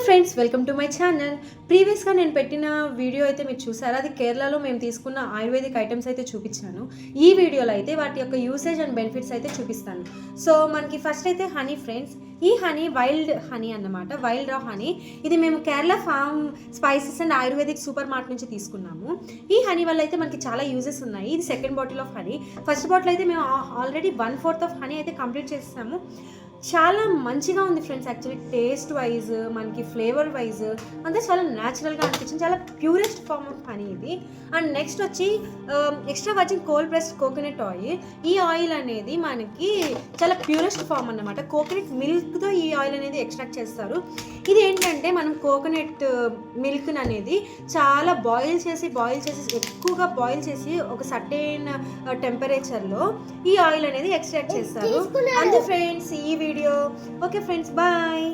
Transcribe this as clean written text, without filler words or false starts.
Friends, welcome to my channel. ప్రీవియస్గా నేను పెట్టిన వీడియో అయితే మీరు చూసారా? అది కేరళలో మేము తీసుకున్న ఆయుర్వేదిక్ ఐటమ్స్ అయితే చూపించాను. ఈ వీడియోలో అయితే వాటి యొక్క యూసేజ్ అండ్ బెనిఫిట్స్ అయితే చూపిస్తాను. సో మనకి ఫస్ట్ అయితే హనీ ఫ్రెండ్స్. ఈ హనీ వైల్డ్ హనీ అన్నమాట, వైల్డ్ రా హనీ. ఇది మేము Kerala farm spices and Ayurvedic super mart నుంచి తీసుకున్నాము. ఈ హనీ వల్ల అయితే మనకి చాలా యూజెస్ ఉన్నాయి. ఇది second bottle of honey. First bottle అయితే మేము ఆల్రెడీ 1/4 ఆఫ్ హనీ అయితే కంప్లీట్ చేస్తాము. చాలా మంచిగా ఉంది ఫ్రెండ్స్. యాక్చువల్లీ టేస్ట్ వైజ్, మనకి ఫ్లేవర్ వైజ్ అంతా చాలా న్యాచురల్గా అనిపించింది. చాలా ప్యూరెస్ట్ ఫార్మ్ ఆఫ్ హనీ ఇది. అండ్ నెక్స్ట్ వచ్చి extra virgin cold pressed coconut oil. ఈ ఆయిల్ అనేది మనకి చాలా ప్యూరెస్ట్ ఫార్మ్ అన్నమాట. కోకోనట్ మిల్క్తో ఈ ఆయిల్ అనేది ఎక్స్ట్రాక్ట్ చేస్తారు. ఇది ఏంటంటే మనం కోకోనట్ మిల్క్ అనేది చాలా బాయిల్ చేసి ఎక్కువగా బాయిల్ చేసి ఒక సర్టెన్ టెంపరేచర్లో ఈ ఆయిల్ అనేది ఎక్స్ట్రాక్ట్ చేస్తారు. అంతే ఫ్రెండ్స్ ఈ వీడియో. Okay friends, bye.